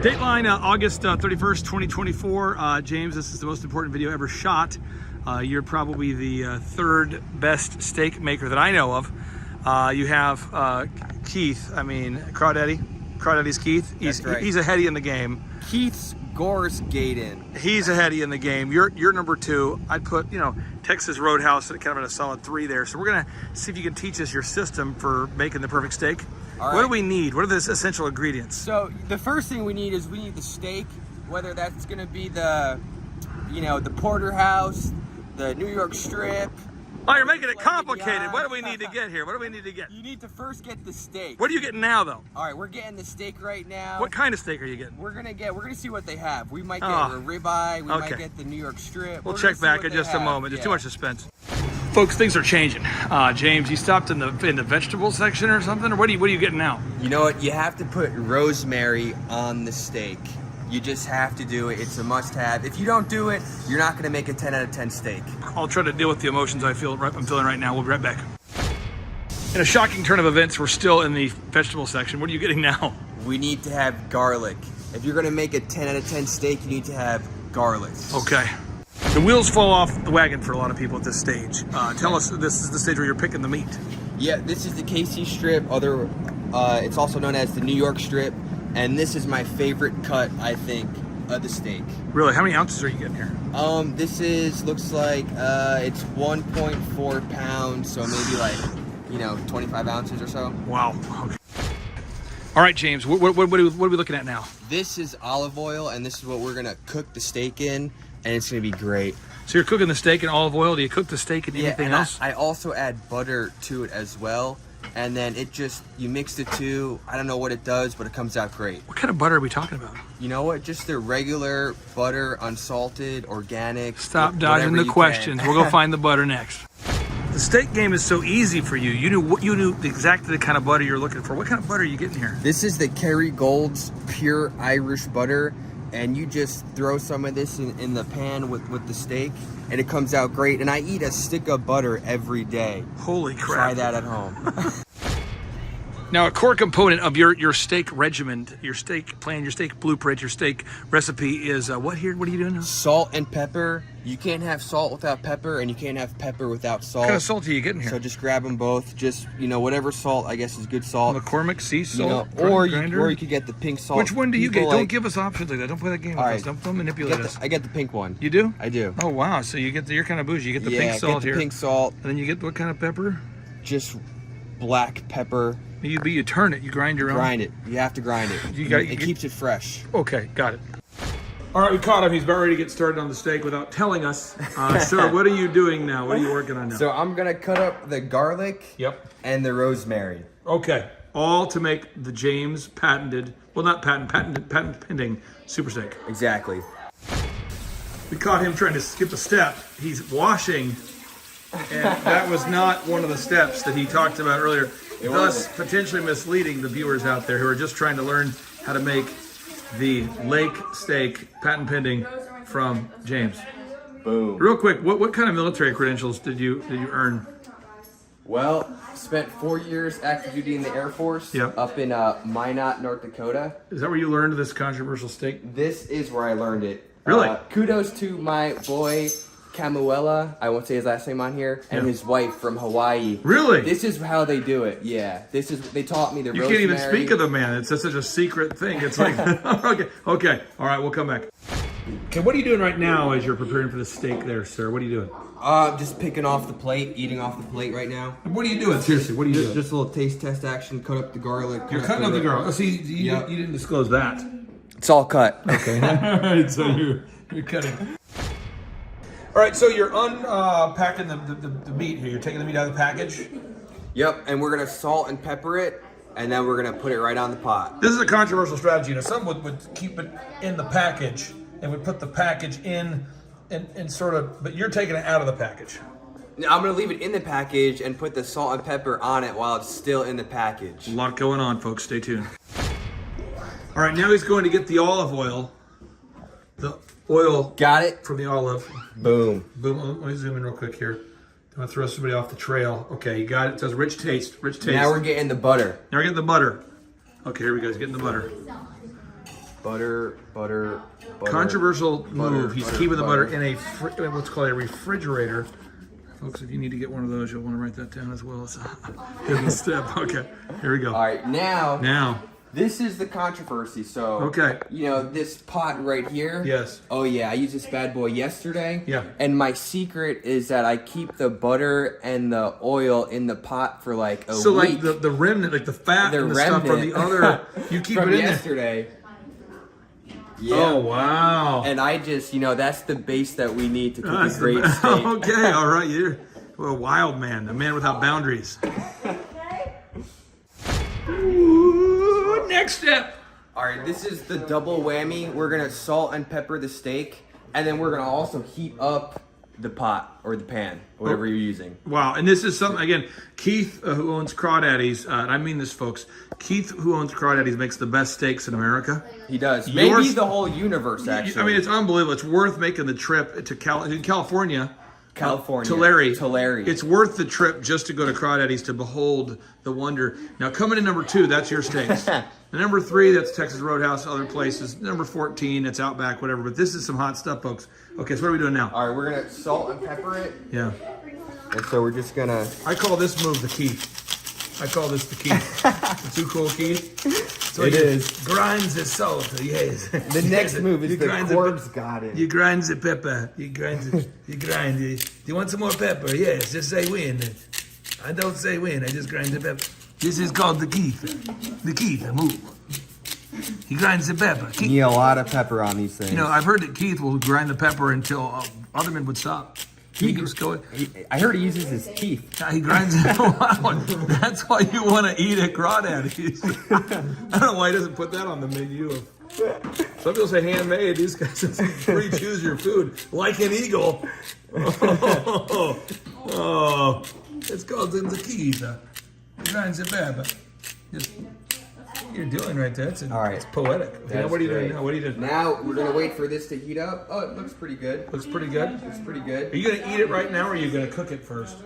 Dateline, August 31st, 2024. James, this is the most important video ever shot. You're probably the third best steak maker that I know of. You have Keith, Crawdaddy's Keith. That's right. He's a heady in the game. Keith's Gore's Gaten. He's a heady in the game. You're number two. I'd put, Texas Roadhouse at kind of a solid 3 there. So we're gonna see if you can teach us your system for making the perfect steak. All right. What do we need? What are the essential ingredients? So the first thing we need is the steak, whether that's gonna be the porterhouse, the New York strip. Oh, you're making it complicated. What do we need to get here? What do we need to get? You need to first get the steak. What are you getting now, though? All right, we're getting the steak right now. What kind of steak are you getting? We're gonna see what they have. We might get a ribeye. We might get the New York strip. We'll check back in just a moment. There's too much suspense. Folks, things are changing. James, you stopped in the vegetable section or something? Or what are you getting now? You know what? You have to put rosemary on the steak. You just have to do it. It's a must-have. If you don't do it, you're not going to make a 10 out of 10 steak. I'll try to deal with the emotions I'm feeling right now. We'll be right back. In a shocking turn of events, we're still in the vegetable section. What are you getting now? We need to have garlic. If you're going to make a 10 out of 10 steak, you need to have garlic. Okay. The wheels fall off the wagon for a lot of people at this stage. Tell us, this is the stage where you're picking the meat. Yeah, this is the KC strip. It's also known as the New York strip. And this is my favorite cut, I think, of the steak. Really? How many ounces are you getting here? Looks like it's 1.4 pounds, so maybe 25 ounces or so. Wow. Okay. All right, James, what are we looking at now? This is olive oil, and this is what we're gonna cook the steak in, and it's gonna be great. So you're cooking the steak in olive oil. Do you cook the steak in anything else? I also add butter to it as well. And then you mix the two. I don't know what it does, but it comes out great. What kind of butter are we talking about? You know what? Just the regular butter, unsalted, organic. Stop dodging the questions. We'll go find the butter next. The steak game is so easy for you. You knew exactly the kind of butter you're looking for. What kind of butter are you getting here? This is the Kerrygold's pure Irish butter. And you just throw some of this in the pan with the steak, and it comes out great. And I eat a stick of butter every day. Holy crap. Try that at home. Now, a core component of your steak regimen, your steak plan, your steak blueprint, your steak recipe is what here? What are you doing now? Salt and pepper. You can't have salt without pepper, and you can't have pepper without salt. What kind of salt are you getting here? So just grab them both. Just, whatever salt, I guess, is good salt. McCormick sea salt? Or you could get the pink salt. Which one do you get? Don't give us options like that. Don't play that game with us. Don't manipulate us. I get the pink one. You do? I do. Oh, wow. So you're kind of bougie. You get the pink salt here. Pink salt. And then you get what kind of pepper? Just black pepper. You turn it. You grind your own? Grind it. You have to grind it. It keeps it fresh. Okay, got it. All right, we caught him. He's about ready to get started on the steak without telling us. Sir, what are you doing now? What are you working on now? So I'm going to cut up the garlic and the rosemary. Okay, all to make the James patent pending super steak. Exactly. We caught him trying to skip a step. He's washing, and that was not one of the steps that he talked about earlier. Thus, potentially misleading the viewers out there who are just trying to learn how to make the lake steak patent pending from James. Boom. Real quick, what kind of military credentials did you earn? Well, spent 4 years active duty in the Air Force up in Minot, North Dakota. Is that where you learned this controversial steak? This is where I learned it. Really? Kudos to my boy Camuela, I won't say his last name on here, and his wife from Hawaii. Really? This is how they do it. Yeah, they taught me the rosemary. You can't even speak of the man. It's such a secret thing. It's like, okay. All right, we'll come back. Okay, what are you doing right now as you're preparing for the steak there, sir? What are you doing? Just picking off the plate, eating off the plate right now. What are you doing? Seriously, what are you doing? Just a little taste test action, cut up the garlic. You're cutting up the garlic. Oh, see, you didn't disclose that. It's all cut. Okay. All right, so you're cutting. All right, so you're unpacking the meat here. You're taking the meat out of the package? Yep, and we're going to salt and pepper it, and then we're going to put it right on the pot. This is a controversial strategy. Some would keep it in the package and would put the package in and sort of, but you're taking it out of the package. I'm going to leave it in the package and put the salt and pepper on it while it's still in the package. A lot going on, folks. Stay tuned. All right, now he's going to get the olive oil. The oil. Got it. From the olive. Boom. Boom. Let me zoom in real quick here. Don't want to throw somebody off the trail. Okay, you got it. It says rich taste. Rich taste. Now we're getting the butter. Now we're getting the butter. Okay, here we go. He's getting the butter. Butter. Controversial move. He's butter, keeping the butter butter. in a what's called a refrigerator. Folks, if you need to get one of those, you'll want to write that down as well. It's a hidden step. Okay, here we go. All right, now. This is the controversy. So, okay, you know this pot right here. Yes. Oh yeah, I used this bad boy yesterday. Yeah. And my secret is that I keep the butter and the oil in the pot for like a week. So like the remnant, like the fat and the stuff from the other, you keep from it in yesterday. Yeah. Oh wow! And I just, that's the base that we need to cook a great steak. Okay, all right, you're a wild man, a man without boundaries. Ooh, next step. All right, this is the double whammy. We're gonna salt and pepper the steak, and then we're gonna also heat up the pot or the pan, whatever you're using. Wow, and this is something, again, Keith, who owns Crawdaddy's, and I mean this, folks, Keith, who owns Crawdaddy's, makes the best steaks in America. He does. Maybe the whole universe, actually. I mean, it's unbelievable. It's worth making the trip to California. Tulare. It's worth the trip just to go to Crawdaddy's to behold the wonder. Now, coming in number 2, that's your steaks. The number 3, that's Texas Roadhouse, other places. Number 14, that's Outback, whatever. But this is some hot stuff, folks. Okay, so what are we doing now? All right, we're going to salt and pepper it. Yeah. And so we're just going to... I call this move the Keith. I call this the Keith. Too cool, Keith? So it is. Grinds the salt, yes. The next move is the corpse got it. You grind the pepper. You grind. Do you want some more pepper? Yes, just say when. I don't say when, I just grind the pepper. This is called the Keith. The Keith move. He grinds the pepper. You need a lot of pepper on these things. You know, I've heard that Keith will grind the pepper until other men would stop. I heard he uses his teeth. He grinds it. Wow, that's why you want to eat at Crawdaddy's. I don't know why he doesn't put that on the menu. Some people say handmade. These guys say free choose your food. Like an eagle. Oh, it's called the Keith. He grinds the pepper. Just what you're doing right there. All right. It's poetic. What are you doing now? What are you doing? Now we're gonna wait for this to heat up. Oh, it looks pretty good. Looks pretty good? Looks pretty good. Are you gonna eat it right now or are you gonna cook it first?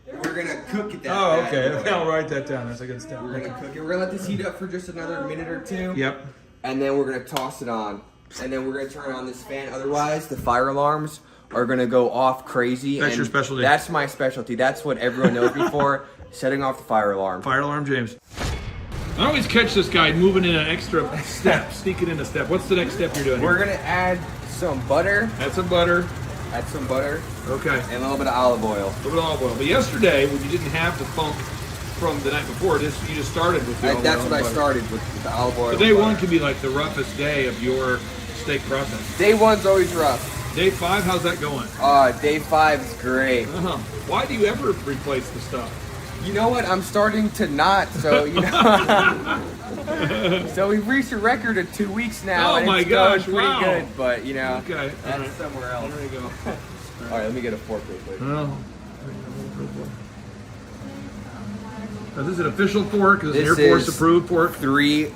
We're gonna cook it. Oh, okay. I'll write that down. That's a good step. We're gonna cook it. We're gonna let this heat up for just another minute or two. Yep. And then we're gonna toss it on. And then we're gonna turn on this fan. Otherwise, the fire alarms are gonna go off crazy. That's your specialty. That's my specialty. That's what everyone knows me for. Setting off the fire alarm. Fire alarm, James. I always catch this guy moving in an extra step, sneaking in a step. What's the next step you're doing? We're gonna add some butter. Add some butter. Add some butter. Okay. And a little bit of olive oil. A little bit of olive oil. But yesterday, when you didn't have the funk from the night before, you just started with the olive oil. That's what I started with the olive oil. So day 1 can be like the roughest day of your steak process. Day 1's always rough. Day 5, how's that going? Day 5 is great. Why do you ever replace the stuff? You know what? I'm starting to not. So so we've reached a record of 2 weeks now. Oh my it's gosh! going pretty Wow. good, but okay, that's somewhere else. There you go. All right, let me get a fork real quick. Now, this is an official fork. This is an Air Force approved fork. 3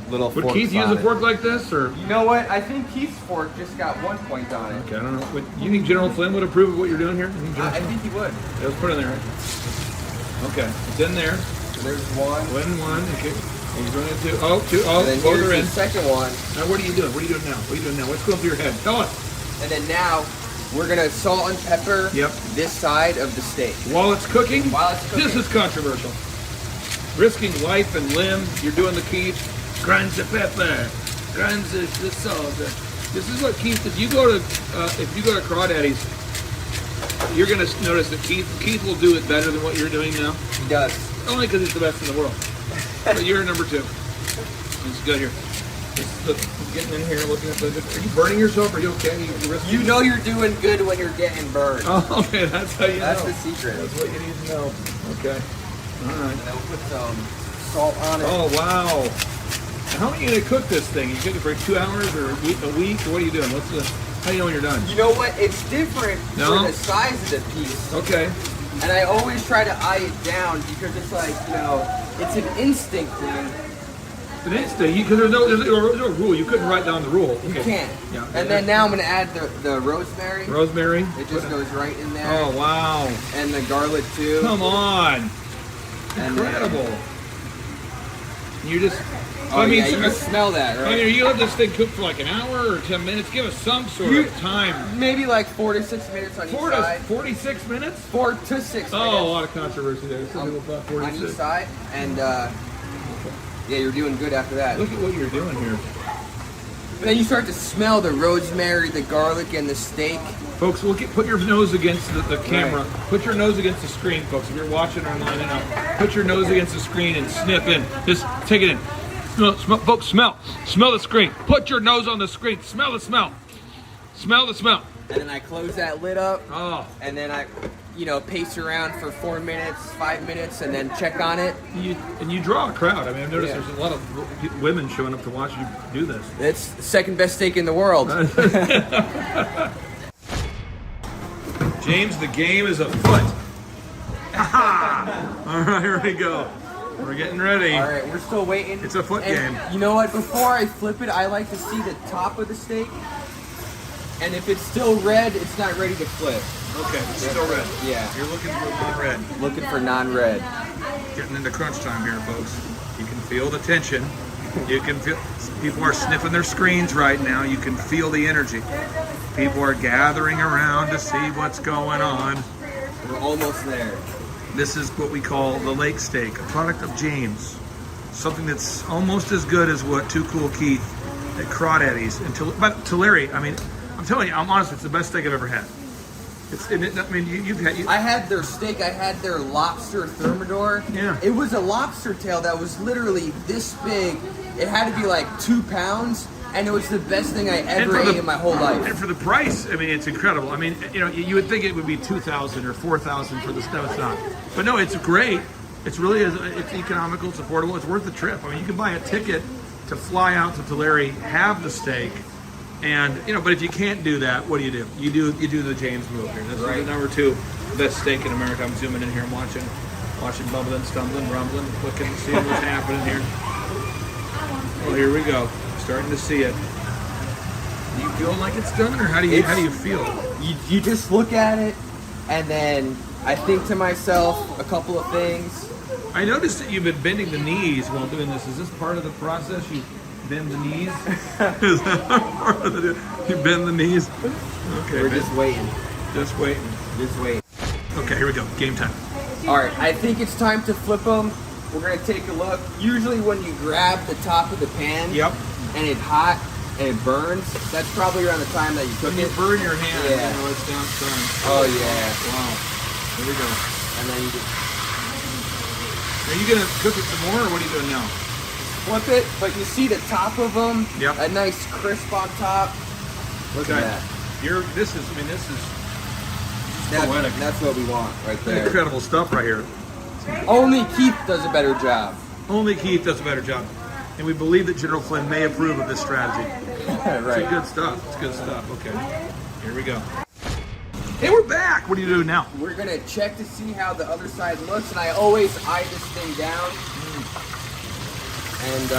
little forks. Would Keith use a fork like this, or? You know what? I think Keith's fork just got 1 point on it. Okay, I don't know. You think General Flynn would approve of what you're doing here? I think he would. Yeah, let's put it in there. Okay, it's in there. So there's 1. One. Okay. And you're doing it two. Oh, and then both here's are in. The second one. Now, what are you doing? What are you doing now? What are you doing now? What's going through your head? Tell us. And then now, we're gonna salt and pepper this side of the steak. While it's cooking? This is controversial. Risking life and limb, you're doing the Keith. Grinds the pepper. Grinds the salt. This is what Keith, if you go to Crawdaddy's, you're gonna notice that Keith will do it better than what you're doing now. He does. Only because he's the best in the world. But you're number 2. Let's go here. Getting in here, looking at the. Are you burning yourself? Are you okay? You know you're doing good when you're getting burned. Oh, okay, that's how you know. That's the secret. That's what you need to know. Okay. All right. And then we'll put some salt on it. Oh, wow. Now, how are you going to cook this thing? You cook it for 2 hours or a week? Or what are you doing? How do you know when you're done? You know what? It's different for the size of the piece. Okay. And I always try to eye it down because it's like, it's an instinct thing. An instinct? Because there's no rule. You couldn't write down the rule. Okay. You can't. Yeah. And then now I'm going to add the rosemary. Rosemary? It just goes right in there. Oh, wow. And the garlic, too. Come on. Incredible. You just. Oh, yeah, you can smell that, right? I mean, you let this thing cook for like an hour or 10 minutes. Give us some sort of time. Maybe like 4 to 6 minutes on each side. 46 minutes? 4 to 6 minutes. Oh, a lot of controversy there. Some people thought 46. On each side, and yeah, you're doing good after that. Look at what you're doing here. Then you start to smell the rosemary, the garlic, and the steak. Folks, put your nose against the camera. Right. Put your nose against the screen, folks. If you're watching online, put your nose against the screen and sniff in. Just take it in. Smell, folks, smell the screen. Put your nose on the screen. Smell the smell. Smell the smell. And then I close that lid up. Oh. And then I, pace around for 4 minutes, 5 minutes, and then check on it. You draw a crowd. I mean, I've noticed there's a lot of women showing up to watch you do this. It's the second best steak in the world. James, the game is afoot. All right, here we go. We're getting ready. All right, we're still waiting. It's a foot game. You know what? Before I flip it, I like to see the top of the steak. And if it's still red, it's not ready to flip. Okay, it's still red. Yeah. You're looking for non-red. Looking for non-red. Getting into crunch time here, folks. You can feel the tension. You can feel people are sniffing their screens right now. You can feel the energy. People are gathering around to see what's going on. We're almost there. This is what we call the lake steak, a product of James. Something that's almost as good as what Too Cool Keith at Crawdaddy's. But Tulare, I mean, I'm telling you, I'm honest, it's the best steak I've ever had. I had their steak. I had their lobster thermidor. Yeah. It was a lobster tail that was literally this big. It had to be like 2 pounds, and it was the best thing I ever ate in my whole life. And for the price, I mean, it's incredible. I mean, you would think it would be $2,000 or $4,000 for this. No, it's not. But no, it's great. It's really it's economical. It's affordable. It's worth the trip. I mean, you can buy a ticket to fly out to Tulare, have the steak. And but if you can't do that, what do? You do the James move here. This is the number 2 best steak in America. I'm zooming in here. I'm watching bubbling, stumbling, rumbling, looking to see what's happening here. Oh, here we go. Starting to see it. Do you feel like it's done, or how do you feel? You just look at it, and then I think to myself a couple of things. I noticed that you've been bending the knees while doing this. Is this part of the process? You bend the knees? Is that part of the you bend the knees? Okay. We're just waiting. Just waiting. Just waiting. Okay, here we go. Game time. All right, I think it's time to flip them. We're gonna take a look. Usually when you grab the top of the pan, and it's hot and it burns, that's probably around the time that you cook it. You burn your hand. Yeah. It's done. Oh yeah. Wow. Here we go. And then you just Are you gonna cook it some more, or what are you doing now? flip it, but you see the top of them. Yep. A nice crisp on top. Look at that. This is That's, that's what we want right there. incredible stuff right here. Only Keith does a better job. Only Keith does a better job. And we believe that General Flynn may approve of this strategy. Right. It's good stuff. It's good stuff. Okay. Here we go. Hey, we're back. What are you doing now? We're gonna check to see how the other side looks, and I always eye this thing down. And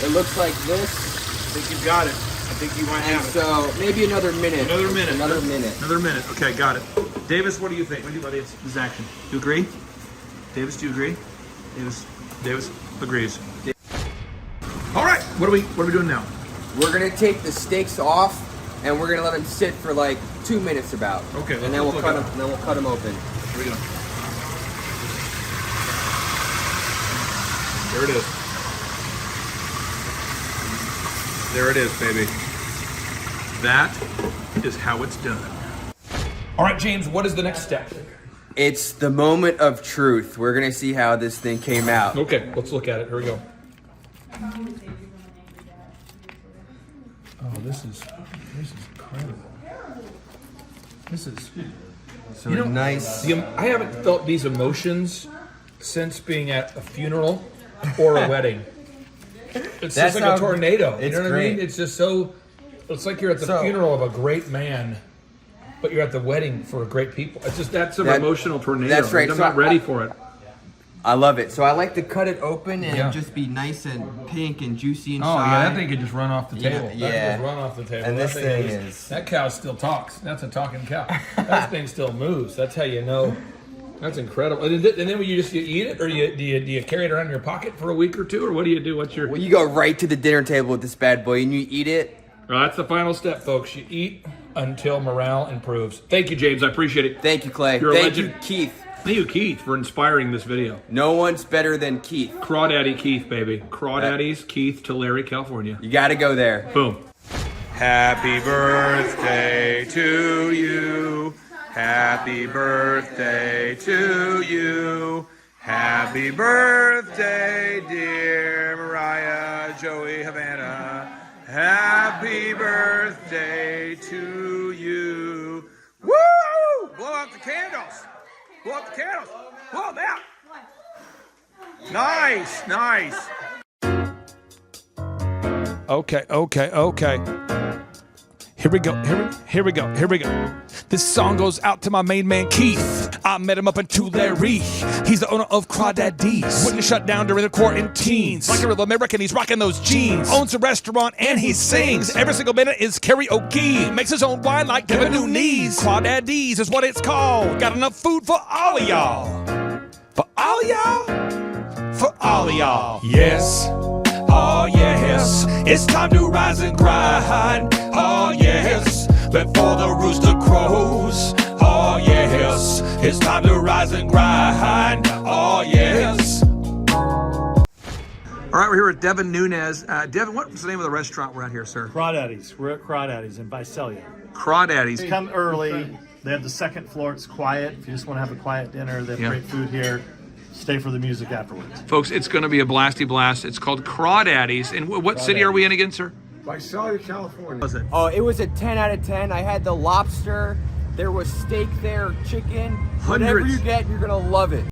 it looks like this. I think you've got it. I think you might have it. So maybe another minute. Another minute. Another minute. Another minute. Okay, got it. Davis, what do you think? What do you think about this action? Do you agree? Davis, do you agree? Davis agrees. All right. What are we doing now? We're gonna take the steaks off, and we're gonna let them sit for like 2 minutes about. Okay. And then we'll cut them. And then we'll cut them open. Here we go. There it is. There it is, baby. That is how it's done. All right, James, what is the next step? It's the moment of truth. We're gonna see how this thing came out. Okay, let's look at it. Here we go. Oh, this is incredible. This is So nice. I haven't felt these emotions since being at a funeral or a wedding. It's just like a tornado. You know what I mean? It's just so. It's like you're at the funeral of a great man, but you're at the wedding for great people. It's just that's an emotional tornado. That's right. I'm not ready for it. I love it. So I like to cut it open and just be nice and pink and juicy inside. Oh yeah, that thing could just run off the table. Yeah. That could just run off the table. And that this thing is. That cow still talks. That's a talking cow. That thing still moves. That's how you know That's incredible. And then you eat it, or do you carry it around in your pocket for a week or two, or what do you do? What's your? Well, you go right to the dinner table with this bad boy, and you eat it. Well, that's the final step, folks. You eat until morale improves. Thank you, James. I appreciate it. Thank you, Clay. You're a Thank legend. you, Keith. Thank you, Keith, for inspiring this video. No one's better than Keith. Crawdaddy Keith, baby. Crawdaddy's Keith, Tulare, California. You got to go there. Boom. Happy birthday to you. Happy birthday to you. Happy birthday, dear Mariah Joey Havana. Happy birthday to you. Woo! Blow out the candles. Blow out the candles. Blow them out. Nice, nice. Okay. Here we go. This song goes out to my main man Keith. I met him up in Tulare. He's the owner of Crawdaddy's. Wouldn't shut down during the quarantines. Like a real American, he's rocking those jeans. Owns a restaurant and he sings. Every single minute is karaoke. Makes his own wine like Devin Nunes. Crawdaddy's is what it's called. Got enough food for all of y'all. For all of y'all? For all of y'all. Yes. Oh yes, it's time to rise and grind. Oh yes, before the rooster crows. Oh yes, it's time to rise and grind. Oh yes. All right, we're here with Devin Nunes. Devin, what's the name of the restaurant we're at here, sir? Crawdaddy's. We're at Crawdaddy's in Visalia. Crawdaddy's. Come early. They have the second floor. It's quiet. If you just want to have a quiet dinner, they have great food here. Stay for the music afterwards. Folks, it's going to be a blasty blast. It's called Crawdaddy's. And what city are we in again, sir? Visalia, California. What was it? Oh, it was a 10 out of 10. I had the lobster. There was steak there, chicken. Whatever Hundreds. you get, you're going to love it.